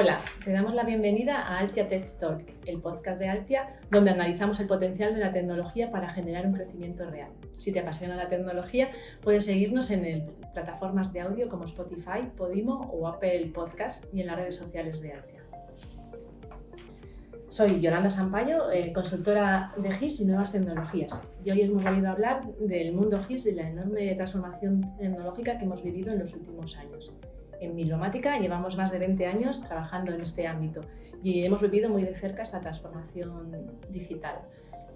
Hola, te damos la bienvenida a Altia Tech Talk, el podcast de Altia, donde analizamos el potencial de la tecnología para generar un crecimiento real. Si te apasiona la tecnología, puedes seguirnos en plataformas de audio como Spotify, Podimo o Apple Podcast y en las redes sociales de Altia. Soy Yolanda Sampayo, consultora de GIS y nuevas tecnologías. Y hoy hemos venido a hablar del mundo GIS y de la enorme transformación tecnológica que hemos vivido en los últimos años. En Milomática llevamos más de 20 años trabajando en este ámbito y hemos vivido muy de cerca esta transformación digital.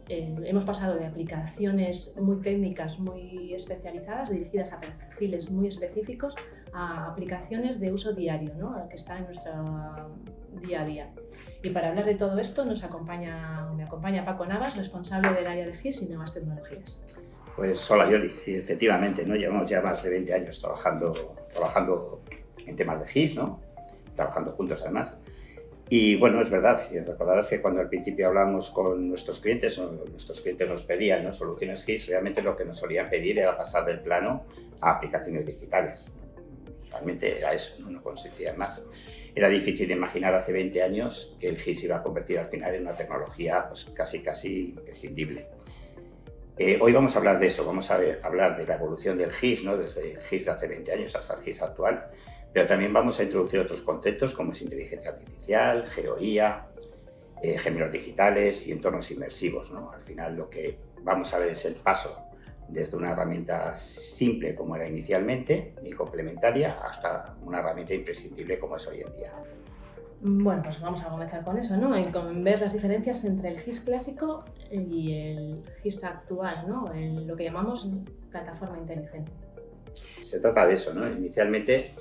Hemos pasado de aplicaciones muy técnicas, muy especializadas, dirigidas a perfiles muy específicos, a aplicaciones de uso diario, ¿no? Que está en nuestro día a día. Y para hablar de todo esto me acompaña Paco Navas, responsable del área de GIS y nuevas tecnologías. Pues hola Yoli, sí, efectivamente, ¿no? Llevamos ya más de 20 años trabajando en temas de GIS, ¿no? Trabajando juntos además. Y bueno, es verdad, si recordarás que cuando al principio hablamos con nuestros clientes, o nuestros clientes nos pedían, ¿no?, soluciones GIS, realmente lo que nos solían pedir era pasar del plano a aplicaciones digitales. Realmente era eso, no consistía en más. Era difícil imaginar hace 20 años que el GIS iba a convertir al final en una tecnología pues, casi imprescindible. Hoy vamos a hablar de eso, vamos a hablar de la evolución del GIS, ¿no?, desde el GIS de hace 20 años hasta el GIS actual, pero también vamos a introducir otros conceptos como es inteligencia artificial, GeoIA, gemelos digitales y entornos inmersivos, ¿no? Al final lo que vamos a ver es el paso desde una herramienta simple como era inicialmente y complementaria hasta una herramienta imprescindible como es hoy en día. Bueno, pues vamos a comenzar con eso, ¿no? En ver las diferencias entre el GIS clásico y el GIS actual, ¿no? En lo que llamamos plataforma inteligente. Se trata de eso, ¿no? Inicialmente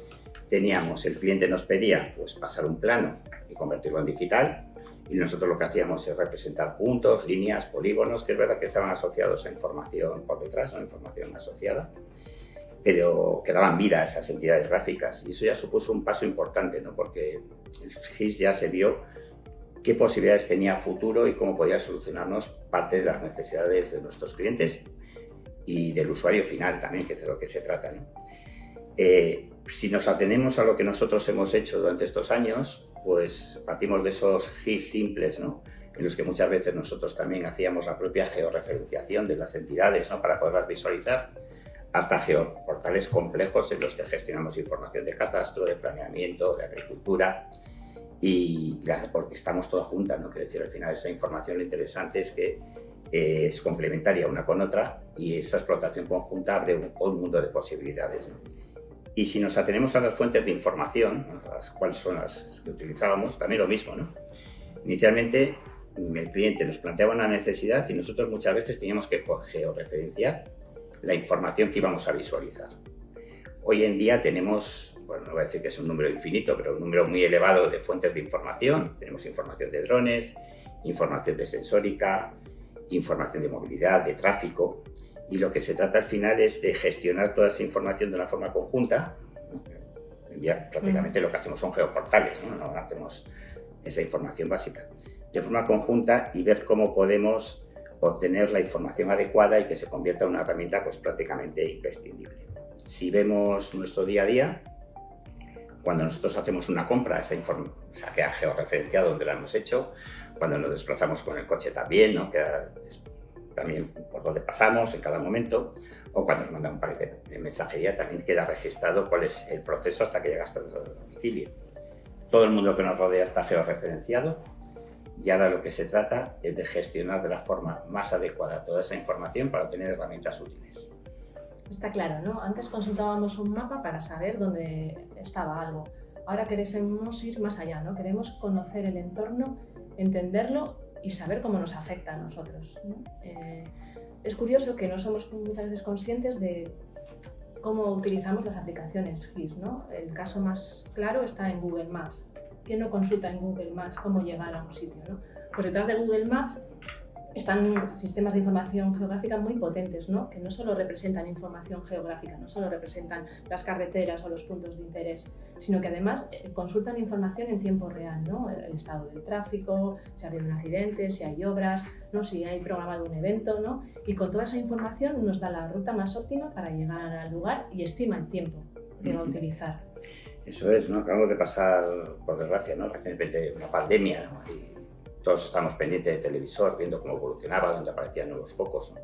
el cliente nos pedía pues, pasar un plano y convertirlo en digital, y nosotros lo que hacíamos es representar puntos, líneas, polígonos, que es verdad que estaban asociados a información por detrás, ¿no? Información asociada, pero que daban vida a esas entidades gráficas, y eso ya supuso un paso importante, ¿no? Porque el GIS ya se vio qué posibilidades tenía a futuro y cómo podía solucionarnos parte de las necesidades de nuestros clientes y del usuario final también, que es de lo que se trata, ¿no? Si nos atenemos a lo que nosotros hemos hecho durante estos años, pues partimos de esos GIS simples, ¿no?, en los que muchas veces nosotros también hacíamos la propia georreferenciación de las entidades, ¿no?, para poderlas visualizar, hasta geoportales complejos en los que gestionamos información de catastro, de planeamiento, de agricultura, porque estamos todas juntas, ¿no? Quiero decir, al final esa información lo interesante es que es complementaria una con otra y esa explotación conjunta abre un mundo de posibilidades, ¿no? Y si nos atenemos a las fuentes de información, cuáles son las que utilizábamos, también lo mismo, ¿no? Inicialmente el cliente nos planteaba una necesidad y nosotros muchas veces teníamos que georreferenciar la información que íbamos a visualizar. Hoy en día tenemos, bueno, no voy a decir que es un número infinito, pero un número muy elevado de fuentes de información. Tenemos información de drones, información de sensórica, información de movilidad, de tráfico, y lo que se trata al final es de gestionar toda esa información de una forma conjunta. Prácticamente lo que hacemos son geoportales, ¿no? No hacemos esa información básica. De forma conjunta y ver cómo podemos obtener la información adecuada y que se convierta en una herramienta pues, prácticamente imprescindible. Si vemos nuestro día a día, cuando nosotros hacemos una compra, esa información queda georreferenciado donde la hemos hecho, cuando nos desplazamos con el coche también, ¿no?, queda también por donde pasamos en cada momento, o cuando nos mandan un paquete de mensajería también queda registrado cuál es el proceso hasta que llega hasta el domicilio. Todo el mundo que nos rodea está georreferenciado y ahora lo que se trata es de gestionar de la forma más adecuada toda esa información para obtener herramientas útiles. Está claro, ¿no? Antes consultábamos un mapa para saber dónde estaba algo. Ahora queremos ir más allá, ¿no? Queremos conocer el entorno, entenderlo y saber cómo nos afecta a nosotros, ¿no? Es curioso que no somos muchas veces conscientes de cómo utilizamos las aplicaciones GIS, ¿no? El caso más claro está en Google Maps. ¿Quién no consulta en Google Maps cómo llegar a un sitio, ¿no? Pues detrás de Google Maps están sistemas de información geográfica muy potentes, ¿no? Que no solo representan información geográfica, no solo representan las carreteras o los puntos de interés, sino que además consultan información en tiempo real, ¿no? El estado del tráfico, si ha habido un accidente, si hay obras, ¿no?, si hay programado un evento, ¿no? Y con toda esa información nos da la ruta más óptima para llegar al lugar y estima el tiempo que va a utilizar. Eso es, ¿no? Acabamos de pasar, por desgracia, ¿no? Recientemente una pandemia, ¿no? Y todos estamos pendientes de televisor, viendo cómo evolucionaba, dónde aparecían nuevos focos, ¿no?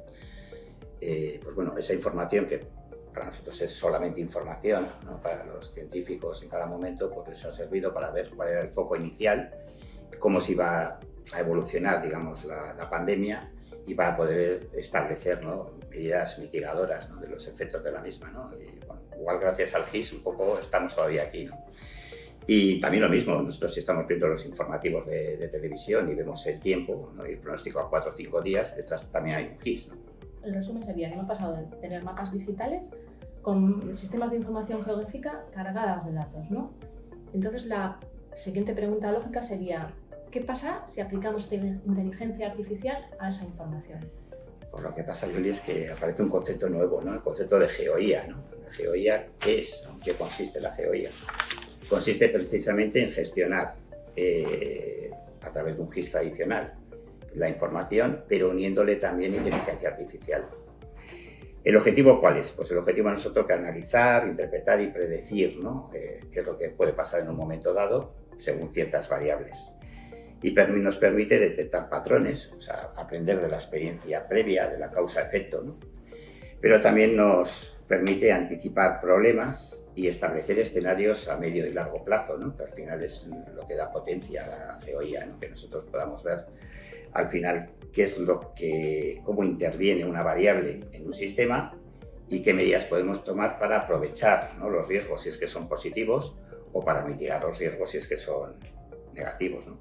Pues bueno, esa información que para nosotros es solamente información, ¿no? Para los científicos en cada momento, pues les ha servido para ver cuál era el foco inicial, cómo se iba a evolucionar, digamos, la pandemia, y para poder establecer, ¿no? Medidas mitigadoras, ¿no? De los efectos de la misma, ¿no? Y, bueno, igual gracias al GIS un poco estamos todavía aquí, ¿no? Y también lo mismo, nosotros si estamos viendo los informativos de televisión y vemos el tiempo, ¿no? Y el pronóstico a 4 o 5 días, detrás también hay un GIS, ¿no? El resumen sería que hemos pasado de tener mapas digitales con sistemas de información geográfica cargadas de datos, ¿no? Entonces la siguiente pregunta lógica sería, ¿qué pasa si aplicamos inteligencia artificial a esa información? Pues lo que pasa, Juli, es que aparece un concepto nuevo, ¿no? El concepto de GeoIA, ¿no? La GeoIA, ¿qué es? ¿En qué consiste la GeoIA? Consiste precisamente en gestionar a través de un GIS tradicional la información, pero uniéndole también inteligencia artificial. ¿El objetivo cuál es? Pues el objetivo es nosotros que analizar, interpretar y predecir, ¿no? Qué es lo que puede pasar en un momento dado según ciertas variables. Y nos permite detectar patrones, o sea, aprender de la experiencia previa, de la causa-efecto, ¿no? Pero también nos permite anticipar problemas y establecer escenarios a medio y largo plazo, ¿no? Que al final es lo que da potencia a la GeoIA, ¿no? Que nosotros podamos ver al final qué es cómo interviene una variable en un sistema y qué medidas podemos tomar para aprovechar, ¿no? Los riesgos si es que son positivos o para mitigar los riesgos si es que son negativos, ¿no?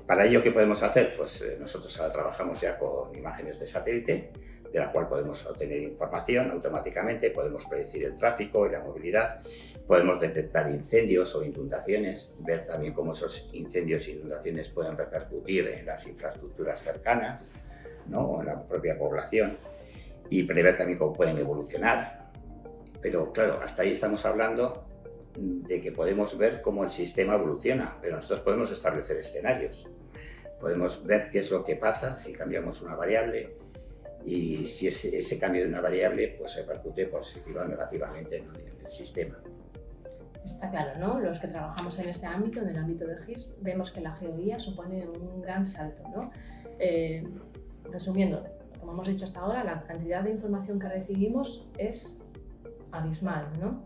Para ello, ¿qué podemos hacer? Pues nosotros ahora trabajamos ya con imágenes de satélite, de la cual podemos obtener información automáticamente, podemos predecir el tráfico y la movilidad, podemos detectar incendios o inundaciones, ver también cómo esos incendios e inundaciones pueden repercutir en las infraestructuras cercanas, ¿no? O en la propia población, y prever también cómo pueden evolucionar. Pero claro, hasta ahí estamos hablando de que podemos ver cómo el sistema evoluciona, pero nosotros podemos establecer escenarios. Podemos ver qué es lo que pasa si cambiamos una variable y si ese cambio de una variable pues repercute positiva o negativamente en el sistema. Está claro, ¿no? Los que trabajamos en este ámbito, en el ámbito de GIS, vemos que la GeoIA supone un gran salto, ¿no? Resumiendo, como hemos dicho hasta ahora, la cantidad de información que recibimos es abismal, ¿no?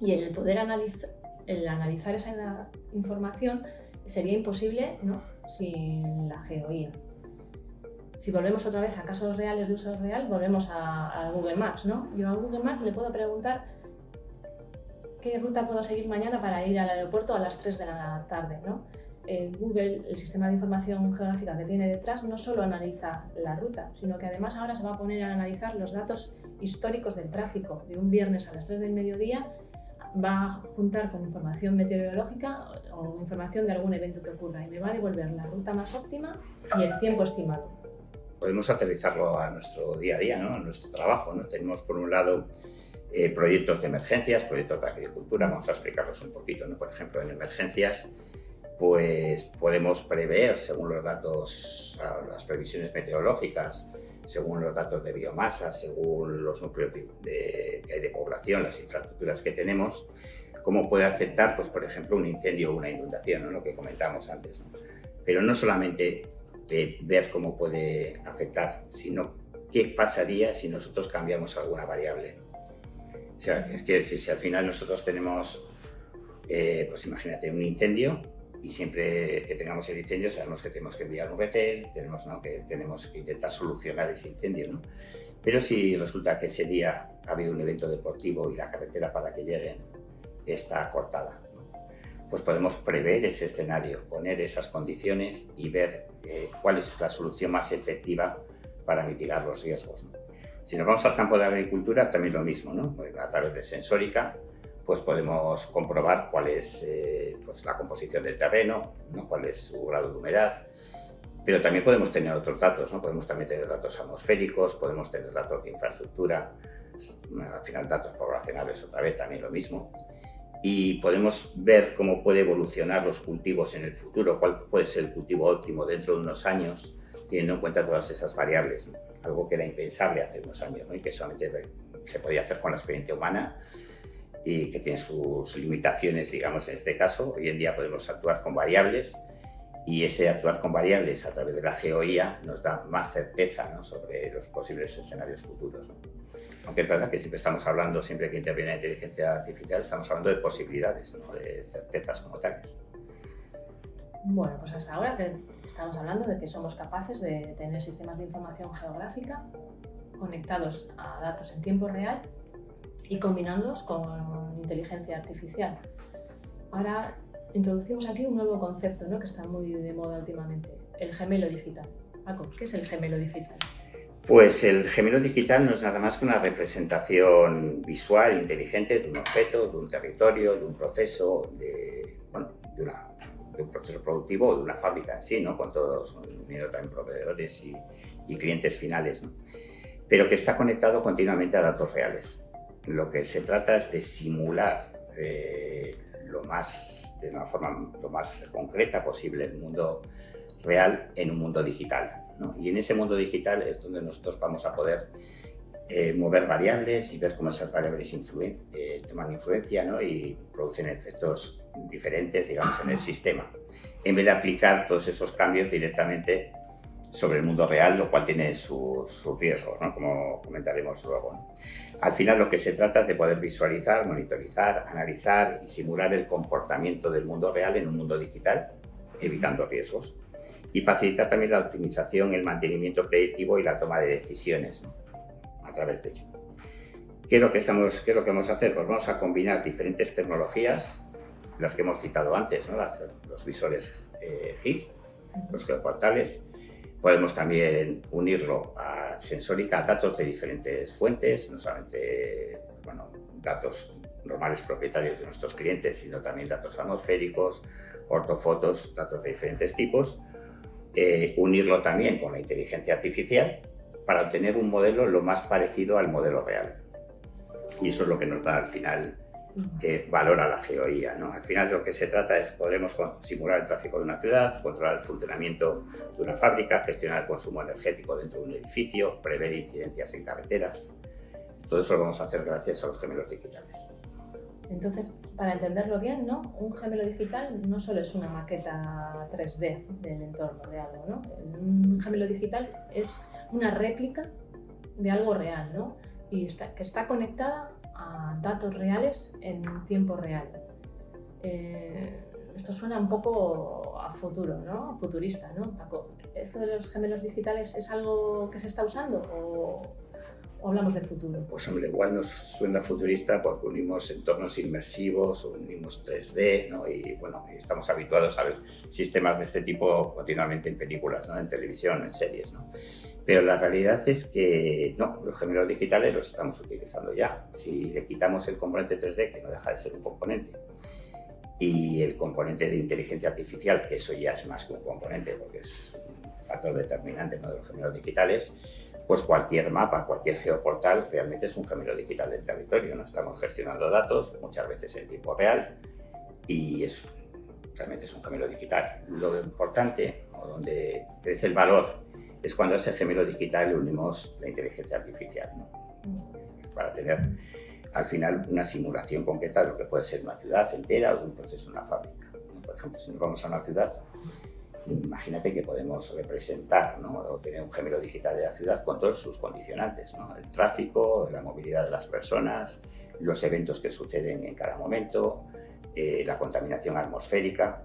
Y el poder analizar esa información sería imposible, ¿no? Sin la GeoIA. Si volvemos otra vez a casos reales de uso real, volvemos a Google Maps, ¿no? Yo a Google Maps le puedo preguntar qué ruta puedo seguir mañana para ir al aeropuerto a las 3 de la tarde, ¿no? Google, el sistema de información geográfica que tiene detrás, no solo analiza la ruta, sino que además ahora se va a poner a analizar los datos históricos del tráfico. De un viernes a las 3 del mediodía va a juntar con información meteorológica o información de algún evento que ocurra y me va a devolver la ruta más óptima y el tiempo estimado. Podemos aterrizarlo a nuestro día a día, ¿no? A nuestro trabajo, ¿no? Tenemos por un lado proyectos de emergencias, proyectos de agricultura, vamos a explicarlos un poquito, ¿no? Por ejemplo, en emergencias pues podemos prever, según los datos, las previsiones meteorológicas, según los datos de biomasa, según los núcleos que hay de población, las infraestructuras que tenemos, cómo puede afectar, pues, por ejemplo, un incendio o una inundación, ¿no? Lo que comentábamos antes, ¿no? Pero no solamente ver cómo puede afectar, sino qué pasaría si nosotros cambiamos alguna variable, ¿no? O sea, quiere decir, si al final nosotros tenemos, pues imagínate, un incendio, y siempre que tengamos el incendio sabemos que tenemos que enviar un VTEL, ¿no? Que tenemos que intentar solucionar ese incendio, ¿no? Pero si resulta que ese día ha habido un evento deportivo y la carretera para que lleguen está cortada, ¿no? Pues podemos prever ese escenario, poner esas condiciones y ver cuál es la solución más efectiva para mitigar los riesgos, ¿no? Si nos vamos al campo de agricultura, también lo mismo, ¿no? Pues a través de sensórica, pues podemos comprobar cuál es pues la composición del terreno, ¿no? Cuál es su grado de humedad, pero también podemos tener otros datos, ¿no? Podemos también tener datos atmosféricos, podemos tener datos de infraestructura, al final datos poblacionales otra vez también lo mismo, y podemos ver cómo puede evolucionar los cultivos en el futuro, cuál puede ser el cultivo óptimo dentro de unos años, teniendo en cuenta todas esas variables, ¿no? Algo que era impensable hace unos años, ¿no? Y que solamente se podía hacer con la experiencia humana. y que tiene sus limitaciones, digamos, en este caso. Hoy en día podemos actuar con variables y ese actuar con variables a través de la GeoIA nos da más certeza, ¿no?, sobre los posibles escenarios futuros, ¿no? Aunque es verdad que siempre estamos hablando, siempre que interviene la inteligencia artificial, estamos hablando de posibilidades, no de certezas como tales. Bueno, pues hasta ahora que estamos hablando de que somos capaces de tener sistemas de información geográfica conectados a datos en tiempo real y combinándolos con inteligencia artificial. Ahora introducimos aquí un nuevo concepto, ¿no?, que está muy de moda últimamente, el gemelo digital. Paco, ¿qué es el gemelo digital? Pues el gemelo digital no es nada más que una representación visual, inteligente de un objeto, de un territorio, de un proceso, de un proceso productivo o de una fábrica en sí, ¿no?, con todos, uniendo también proveedores y clientes finales, ¿no?, pero que está conectado continuamente a datos reales. Lo que se trata es de simular de una forma lo más concreta posible el mundo real en un mundo digital, ¿no? Y en ese mundo digital es donde nosotros vamos a poder mover variables y ver cómo esas variables toman influencia, ¿no?, y producen efectos diferentes, digamos, en el sistema, en vez de aplicar todos esos cambios directamente sobre el mundo real, lo cual tiene sus riesgos, ¿no?, como comentaremos luego, ¿no? Al final lo que se trata es de poder visualizar, monitorizar, analizar y simular el comportamiento del mundo real en un mundo digital, evitando riesgos, y facilitar también la optimización, el mantenimiento predictivo y la toma de decisiones, ¿no?, a través de ello. ¿Qué es lo que vamos a hacer? Pues vamos a combinar diferentes tecnologías, las que hemos citado antes, ¿no?, los visores GIS, los geoportales. Podemos también unirlo a sensórica, a datos de diferentes fuentes, no solamente datos normales propietarios de nuestros clientes, sino también datos atmosféricos, ortofotos, datos de diferentes tipos. Unirlo también con la inteligencia artificial para obtener un modelo lo más parecido al modelo real. Y eso es lo que nos da al final valor a la GeoIA, ¿no? Al final lo que se trata es podremos simular el tráfico de una ciudad, controlar el funcionamiento de una fábrica, gestionar el consumo energético dentro de un edificio, prever incidencias en carreteras. Todo eso lo vamos a hacer gracias a los gemelos digitales. Entonces, para entenderlo bien, ¿no?, un gemelo digital no solo es una maqueta 3D del entorno de algo, ¿no? Un gemelo digital es una réplica de algo real, ¿no?, y que está conectada a datos reales en tiempo real. Esto suena un poco a futuro, ¿no?, futurista, ¿no, Paco? ¿Esto de los gemelos digitales es algo que se está usando o hablamos del futuro? Pues hombre, igual nos suena futurista porque unimos entornos inmersivos, unimos 3D, ¿no?, y bueno, estamos habituados a ver sistemas de este tipo continuamente en películas, ¿no?, en televisión, en series, ¿no? Pero la realidad es que no, los gemelos digitales los estamos utilizando ya. Si le quitamos el componente 3D, que no deja de ser un componente, y el componente de inteligencia artificial, que eso ya es más que un componente porque es un factor determinante, ¿no?, de los gemelos digitales, pues cualquier mapa, cualquier geoportal realmente es un gemelo digital del territorio, ¿no? Estamos gestionando datos, muchas veces en tiempo real, y eso realmente es un gemelo digital. Lo importante, o donde crece el valor, es cuando a ese gemelo digital le unimos la inteligencia artificial, ¿no?, para tener al final una simulación concreta de lo que puede ser una ciudad entera o de un proceso en una fábrica. Por ejemplo, si nos vamos a una ciudad, imagínate que podemos representar, ¿no?, o tener un gemelo digital de la ciudad con todos sus condicionantes, ¿no?, el tráfico, la movilidad de las personas, los eventos que suceden en cada momento, la contaminación atmosférica.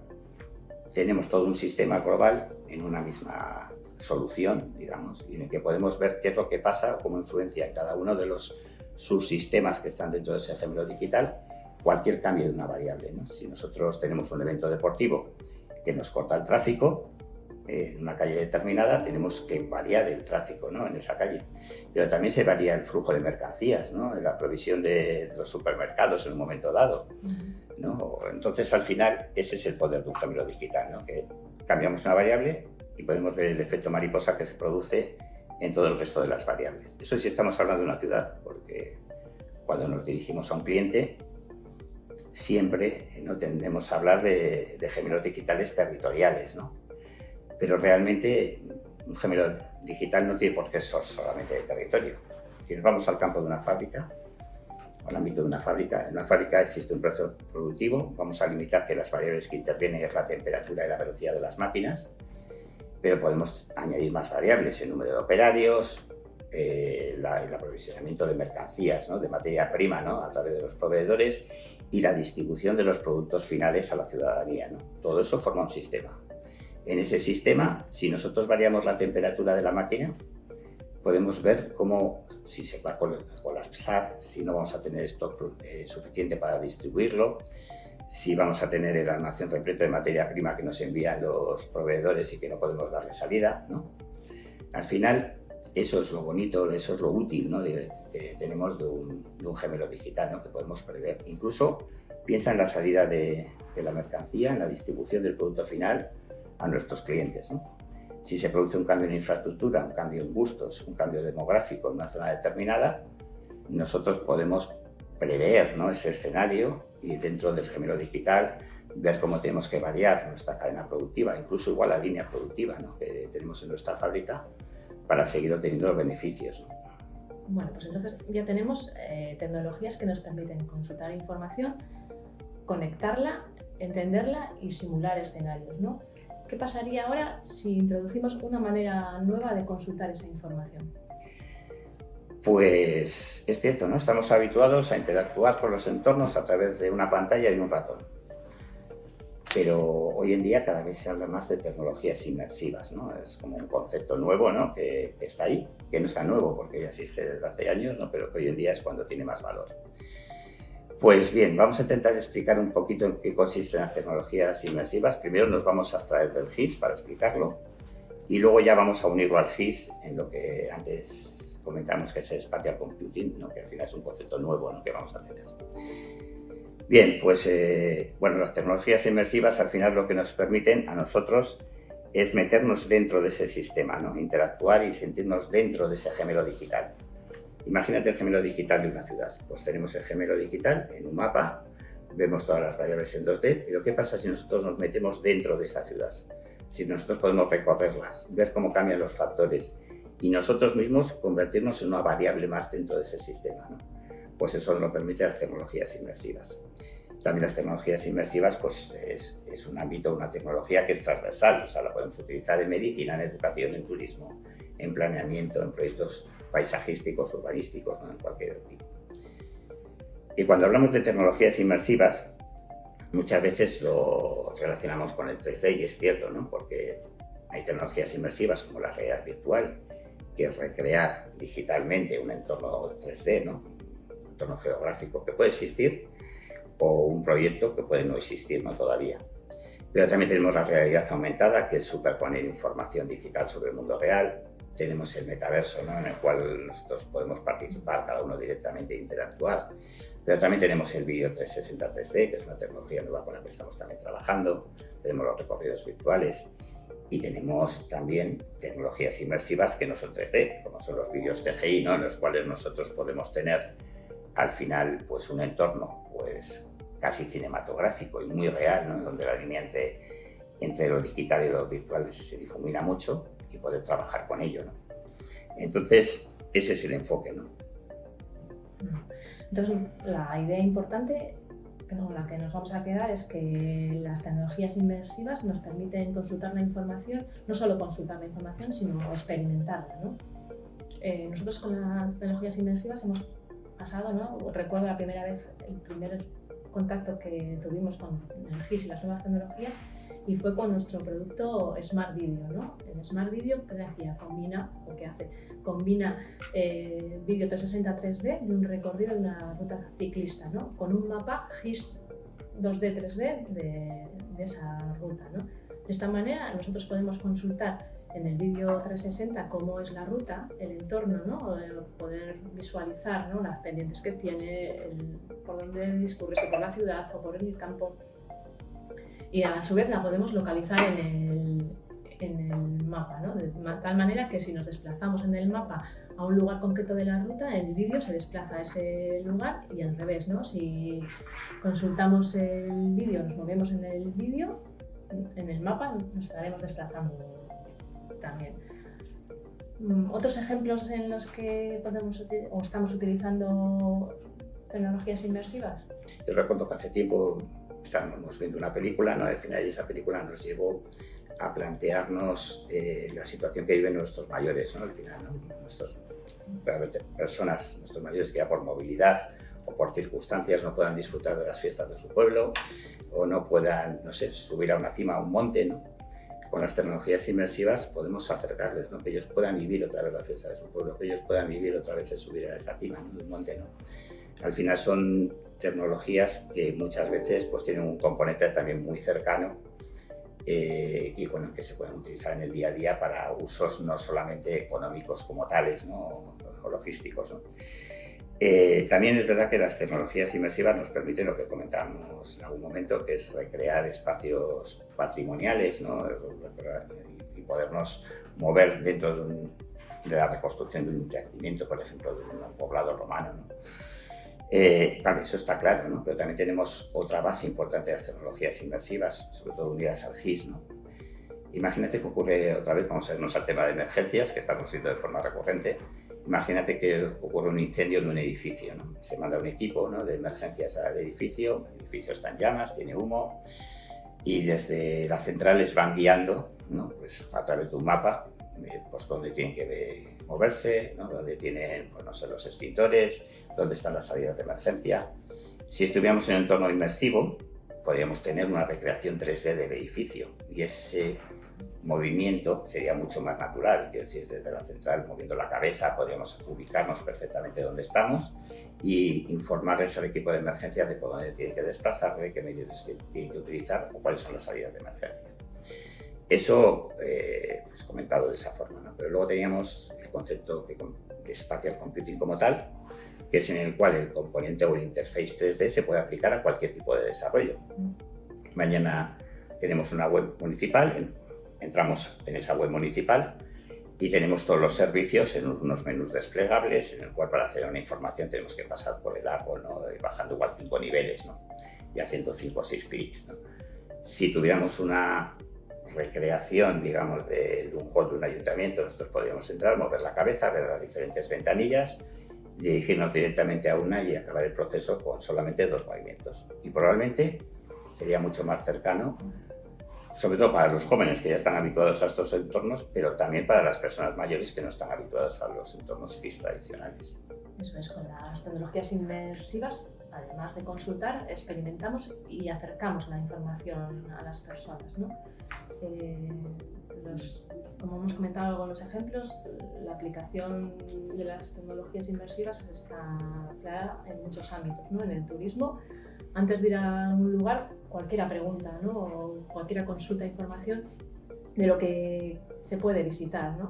Tenemos todo un sistema global en una misma solución, digamos, y en el que podemos ver qué es lo que pasa, cómo influencia en cada uno de los subsistemas que están dentro de ese gemelo digital cualquier cambio de una variable, ¿no? Si nosotros tenemos un evento deportivo que nos corta el tráfico en una calle determinada, tenemos que variar el tráfico, ¿no?, en esa calle. Pero también se varía el flujo de mercancías, ¿no?, en la provisión de los supermercados en un momento dado, ¿no? Entonces, al final, ese es el poder de un gemelo digital, ¿no?, que cambiamos una variable y podemos ver el efecto mariposa que se produce en todo el resto de las variables. Eso sí estamos hablando de una ciudad, porque cuando nos dirigimos a un cliente, siempre no tendemos a hablar de gemelos digitales territoriales, ¿no? Pero realmente un gemelo digital no tiene por qué ser solamente de territorio. Si nos vamos al campo de una fábrica, o el ámbito de una fábrica. En una fábrica existe un proceso productivo, vamos a limitar que las variables que intervienen es la temperatura y la velocidad de las máquinas, pero podemos añadir más variables, el número de operarios, el aprovisionamiento de mercancías, ¿no? De materia prima, ¿no? A través de los proveedores y la distribución de los productos finales a la ciudadanía, ¿no? Todo eso forma un sistema. En ese sistema, si nosotros variamos la temperatura de la máquina, podemos ver cómo, si se va a colapsar, si no vamos a tener stock suficiente para distribuirlo, si vamos a tener el almacén repleto de materia prima que nos envían los proveedores y que no podemos darle salida, ¿no? Al final, eso es lo bonito, eso es lo útil, ¿no? Que tenemos de un gemelo digital, ¿no? Que podemos prever. Incluso piensa en la salida de la mercancía, en la distribución del producto final a nuestros clientes, ¿no? Si se produce un cambio en infraestructura, un cambio en gustos, un cambio demográfico en una zona determinada, nosotros podemos prever, ¿no? Ese escenario y dentro del gemelo digital ver cómo tenemos que variar nuestra cadena productiva, incluso igual la línea productiva, ¿no? Que tenemos en nuestra fábrica para seguir obteniendo los beneficios, ¿no? Bueno, pues entonces ya tenemos tecnologías que nos permiten consultar información, conectarla, entenderla y simular escenarios, ¿no? ¿Qué pasaría ahora si introducimos una manera nueva de consultar esa información? Pues es cierto, ¿no? Estamos habituados a interactuar con los entornos a través de una pantalla y un ratón. Pero hoy en día cada vez se habla más de tecnologías inmersivas, ¿no? Es como un concepto nuevo, ¿no? Que está ahí, que no está nuevo porque ya existe desde hace años, ¿no? Pero que hoy en día es cuando tiene más valor. Pues bien, vamos a intentar explicar un poquito en qué consisten las tecnologías inmersivas. Primero nos vamos a abstraer del GIS para explicarlo y luego ya vamos a unirlo al GIS en lo que antes comentamos que es el Spatial Computing, ¿no? Que al final es un concepto nuevo, ¿no? Que vamos a tener. Bien, pues bueno, las tecnologías inmersivas al final lo que nos permiten a nosotros es meternos dentro de ese sistema, ¿no? Interactuar y sentirnos dentro de ese gemelo digital. Imagínate el gemelo digital de una ciudad. Pues tenemos el gemelo digital en un mapa, vemos todas las variables en 2D, pero ¿qué pasa si nosotros nos metemos dentro de esa ciudad? Si nosotros podemos recorrerlas, ver cómo cambian los factores y nosotros mismos convertirnos en una variable más dentro de ese sistema, ¿no? Pues eso nos lo permite las tecnologías inmersivas. También las tecnologías inmersivas pues es un ámbito, una tecnología que es transversal, o sea, la podemos utilizar en medicina, en educación, en turismo, en planeamiento, en proyectos paisajísticos, urbanísticos, ¿no? En cualquier tipo. Y cuando hablamos de tecnologías inmersivas, muchas veces lo relacionamos con el 3D y es cierto, ¿no? Porque hay tecnologías inmersivas como la realidad virtual, que es recrear digitalmente un entorno 3D, ¿no? Un entorno geográfico que puede existir o un proyecto que puede no existir, ¿no? Todavía. Pero también tenemos la realidad aumentada, que es superponer información digital sobre el mundo real. Tenemos el metaverso, ¿no? En el cual nosotros podemos participar cada uno directamente e interactuar. Pero también tenemos el vídeo 360 3D, que es una tecnología nueva con la que estamos también trabajando. Tenemos los recorridos virtuales y tenemos también tecnologías inmersivas que no son 3D, como son los vídeos CGI, ¿no? En los cuales nosotros podemos tener al final pues un entorno pues casi cinematográfico y muy real, ¿no? Donde la línea entre lo digital y lo virtual se difumina mucho y poder trabajar con ello, ¿no? Entonces, ese es el enfoque, ¿no? Entonces, la idea importante con la que nos vamos a quedar es que las tecnologías inmersivas nos permiten consultar la información, no solo consultar la información, sino experimentarla, ¿no? Nosotros con las tecnologías inmersivas hemos pasado, ¿no? Recuerdo la primera vez, el primer contacto que tuvimos con el GIS y las nuevas tecnologías y fue con nuestro producto Smart Video, ¿no? El Smart Video, ¿qué hacía? Combina vídeo 360 3D de un recorrido de una ruta ciclista, ¿no? Con un mapa GIS 2D 3D de esa ruta, ¿no? De esta manera nosotros podemos consultar en el vídeo 360 cómo es la ruta, el entorno, ¿no? Poder visualizar, ¿no? Las pendientes que tiene, por dónde discurre, si por la ciudad o por el campo. Y a su vez la podemos localizar en el mapa, ¿no? De tal manera que si nos desplazamos en el mapa a un lugar concreto de la ruta, el vídeo se desplaza a ese lugar y al revés, ¿no? Si consultamos el vídeo, nos movemos en el vídeo, en el mapa nos estaremos desplazando también. Otros ejemplos en los que podemos o estamos utilizando tecnologías inmersivas? Yo recuerdo que hace tiempo estábamos viendo una película, ¿no? Al final esa película nos llevó a plantearnos la situación que viven nuestros mayores, ¿no? Al final, ¿no? Nuestros mayores que ya por movilidad o por circunstancias no puedan disfrutar de las fiestas de su pueblo o no puedan, no sé, subir a una cima, a un monte, ¿no? Con las tecnologías inmersivas podemos acercarles, ¿no? Que ellos puedan vivir otra vez la fiesta de su pueblo, que ellos puedan vivir otra vez el subir a esa cima, ¿no? De un monte, ¿no? Al final son tecnologías que muchas veces pues, tienen un componente también muy cercano y bueno, que se pueden utilizar en el día a día para usos no solamente económicos como tales, ¿no? O logísticos, ¿no? También es verdad que las tecnologías inmersivas nos permiten lo que comentábamos en algún momento, que es recrear espacios patrimoniales, ¿no? Y podernos mover dentro de la reconstrucción de un yacimiento, por ejemplo, de un poblado romano, ¿no? Vale, eso está claro, ¿no? Pero también tenemos otra base importante de las tecnologías inmersivas, sobre todo unidas al GIS, ¿no? Imagínate que ocurre otra vez, vamos a irnos al tema de emergencias, que estamos viendo de forma recurrente. Imagínate que ocurre un incendio en un edificio, ¿no? Se manda un equipo, ¿no? De emergencias al edificio, el edificio está en llamas, tiene humo, y desde las centrales van guiando, ¿no? Pues a través de un mapa, pues dónde tienen que moverse, ¿no? Dónde tienen, pues no sé, los extintores, dónde están las salidas de emergencia. Si estuviéramos en un entorno inmersivo, podríamos tener una recreación 3D del edificio y ese movimiento sería mucho más natural, es decir, desde la central moviendo la cabeza podríamos ubicarnos perfectamente donde estamos y informarles al equipo de emergencia de por dónde tienen que desplazarse, qué medios tienen que utilizar o cuáles son las salidas de emergencia. Eso, pues comentado de esa forma, ¿no? Pero luego teníamos el concepto de spatial computing como tal, que es en el cual el componente o el interface 3D se puede aplicar a cualquier tipo de desarrollo. Mañana tenemos una web municipal, entramos en esa web municipal y tenemos todos los servicios en unos menús desplegables, en el cual para hacer una información tenemos que pasar por el árbol, ¿no? Y bajando igual 5 niveles, ¿no? Y haciendo 5 o 6 clics, ¿no? Si tuviéramos una recreación, digamos, de un hall de un ayuntamiento, nosotros podríamos entrar, mover la cabeza, ver las diferentes ventanillas, dirigirnos directamente a una y acabar el proceso con solamente 2 movimientos. Y probablemente sería mucho más cercano, sobre todo para los jóvenes que ya están habituados a estos entornos, pero también para las personas mayores que no están habituadas a los entornos GIS tradicionales. Eso es, con las tecnologías inmersivas, además de consultar, experimentamos y acercamos la información a las personas, ¿no? Como hemos comentado con los ejemplos, la aplicación de las tecnologías inmersivas está clara en muchos ámbitos, ¿no? En el turismo, antes de ir a un lugar, cualquiera pregunta, ¿no? O cualquiera consulta información de lo que se puede visitar, ¿no?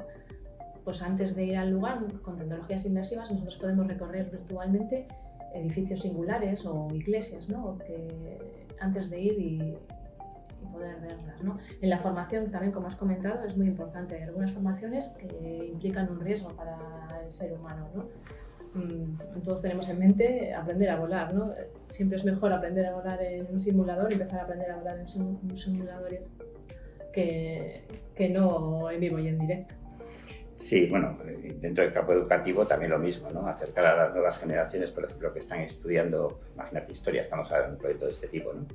Pues antes de ir al lugar, con tecnologías inmersivas, nosotros podemos recorrer virtualmente edificios singulares o iglesias, ¿no? Que antes de ir y poder verlas, ¿no? En la formación, también como has comentado, es muy importante. Hay algunas formaciones que implican un riesgo para el ser humano, ¿no? Todos tenemos en mente aprender a volar, ¿no? Siempre es mejor aprender a volar en un simulador, empezar a aprender a volar en un simulador que no en vivo y en directo. Sí, bueno, dentro del campo educativo también lo mismo, ¿no? Acercar a las nuevas generaciones, por ejemplo, que están estudiando, imagínate, historia, estamos ahora en un proyecto de este tipo, ¿no?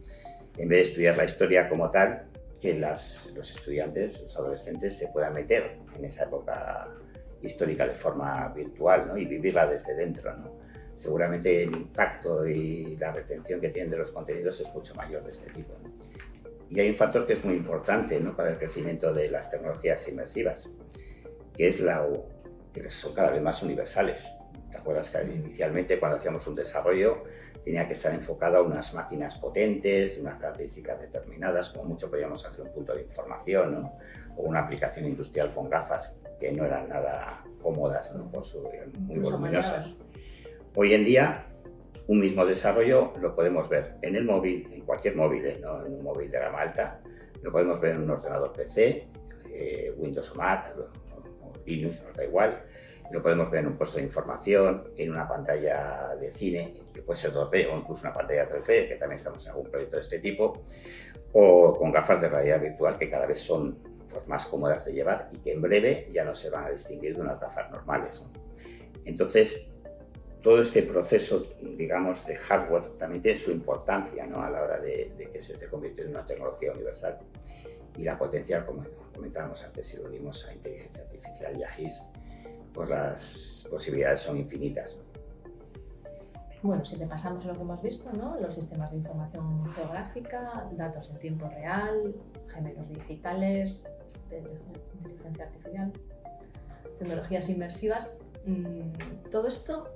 En vez de estudiar la historia como tal, que los estudiantes, los adolescentes, se puedan meter en esa época histórica de forma virtual, ¿no? Y vivirla desde dentro, ¿no? Seguramente el impacto y la retención que tienen de los contenidos es mucho mayor de este tipo, ¿no? Y hay un factor que es muy importante, ¿no? Para el crecimiento de las tecnologías inmersivas, que es que son cada vez más universales. ¿Te acuerdas que inicialmente cuando hacíamos un desarrollo tenía que estar enfocado a unas máquinas potentes, unas características determinadas, como mucho podíamos hacer un punto de información, ¿no? O una aplicación industrial con gafas que no eran nada cómodas, ¿no? Muy voluminosas. Hoy en día, un mismo desarrollo lo podemos ver en el móvil, en cualquier móvil, no en un móvil de gama alta, lo podemos ver en un ordenador PC, Windows o Mac, o Linux, nos da igual. Lo podemos ver en un puesto de información, en una pantalla de cine, que puede ser 2D o incluso una pantalla 3D, que también estamos en algún proyecto de este tipo, o con gafas de realidad virtual que cada vez son pues, más cómodas de llevar y que en breve ya no se van a distinguir de unas gafas normales, ¿no? Entonces, todo este proceso, digamos, de hardware también tiene su importancia, ¿no?, a la hora de que se esté convirtiendo en una tecnología universal. Y la potencial, como comentábamos antes, si lo unimos a inteligencia artificial y a GIS, pues las posibilidades son infinitas. Bueno, si repasamos lo que hemos visto, ¿no? Los sistemas de información geográfica, datos en tiempo real, gemelos digitales, inteligencia artificial, tecnologías inmersivas, todo esto,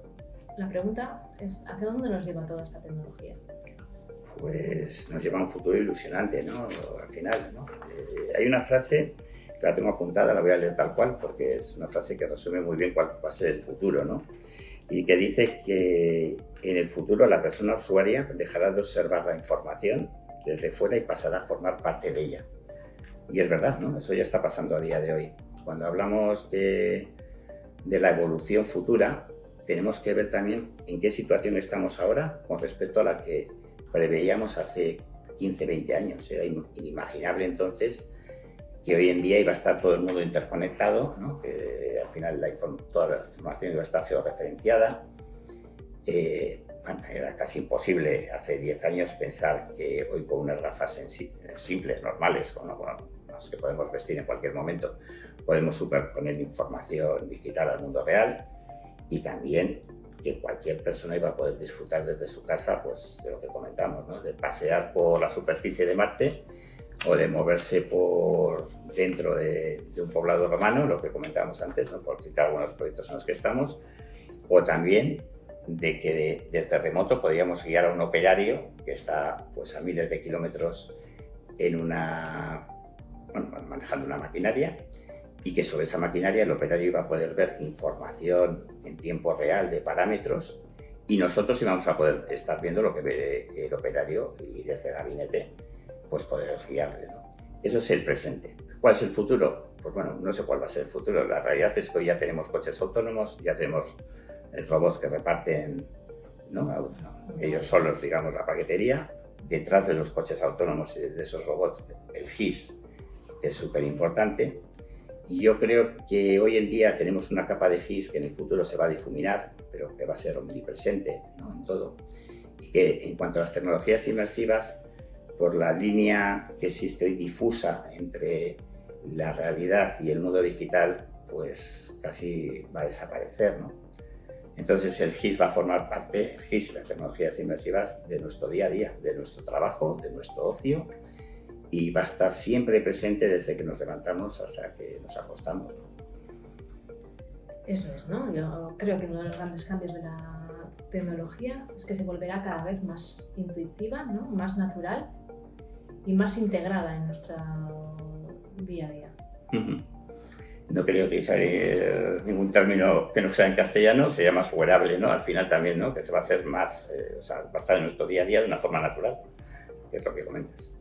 la pregunta es ¿hacia dónde nos lleva toda esta tecnología? Pues nos lleva a un futuro ilusionante, ¿no?, al final, ¿no? Hay una frase que la tengo apuntada, la voy a leer tal cual, porque es una frase que resume muy bien cuál va a ser el futuro, ¿no? Y que dice que en el futuro la persona usuaria dejará de observar la información desde fuera y pasará a formar parte de ella. Y es verdad, ¿no? Eso ya está pasando a día de hoy. Cuando hablamos de la evolución futura, tenemos que ver también en qué situación estamos ahora con respecto a la que preveíamos hace 15, 20 años. Era inimaginable entonces que hoy en día iba a estar todo el mundo interconectado, ¿no?, que al final toda la información iba a estar georreferenciada. Era casi imposible hace 10 años pensar que hoy con unas gafas simples, normales, con las que podemos vestir en cualquier momento, podemos superponer información digital al mundo real, y también que cualquier persona iba a poder disfrutar desde su casa, pues, de lo que comentamos, ¿no?, de pasear por la superficie de Marte o de moverse por dentro de un poblado romano, lo que comentábamos antes, ¿no?, por citar algunos proyectos en los que estamos, o también de que desde remoto podríamos guiar a un operario que está, pues, a miles de kilómetros manejando una maquinaria, y que sobre esa maquinaria el operario iba a poder ver información en tiempo real de parámetros, y nosotros íbamos a poder estar viendo lo que ve el operario y desde el gabinete pues poder guiarle, ¿no? Eso es el presente. ¿Cuál es el futuro? Pues bueno, no sé cuál va a ser el futuro. La realidad es que hoy ya tenemos coches autónomos, ya tenemos robots que reparten, ¿no?, ellos solos, digamos, la paquetería. Detrás de los coches autónomos y de esos robots, el GIS es súper importante. Y yo creo que hoy en día tenemos una capa de GIS que en el futuro se va a difuminar, pero que va a ser omnipresente, ¿no?, en todo. Y que en cuanto a las tecnologías inmersivas, por la línea que existe hoy difusa entre la realidad y el mundo digital, pues casi va a desaparecer, ¿no? Entonces el GIS va a formar parte, el GIS y las tecnologías inmersivas, de nuestro día a día, de nuestro trabajo, de nuestro ocio, y va a estar siempre presente desde que nos levantamos hasta que nos acostamos. Eso es, ¿no? Yo creo que uno de los grandes cambios de la tecnología es que se volverá cada vez más intuitiva, ¿no?, más natural y más integrada en nuestro día a día. No quería utilizar ningún término que no sea en castellano, se llama wearable, ¿no? Al final también, ¿no?, que se va a ser más, va a estar en nuestro día a día de una forma natural, que es lo que comentas.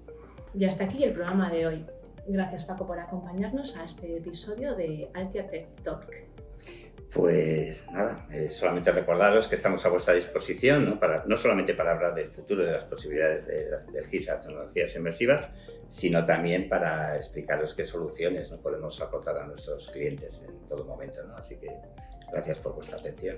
Y hasta aquí el programa de hoy. Gracias, Paco, por acompañarnos a este episodio de Altia Tech Talk. Pues nada, solamente recordaros que estamos a vuestra disposición, ¿no?, no solamente para hablar del futuro, de las posibilidades del GIS, las tecnologías inmersivas, sino también para explicaros qué soluciones no podemos aportar a nuestros clientes en todo momento, ¿no? Así que gracias por vuestra atención.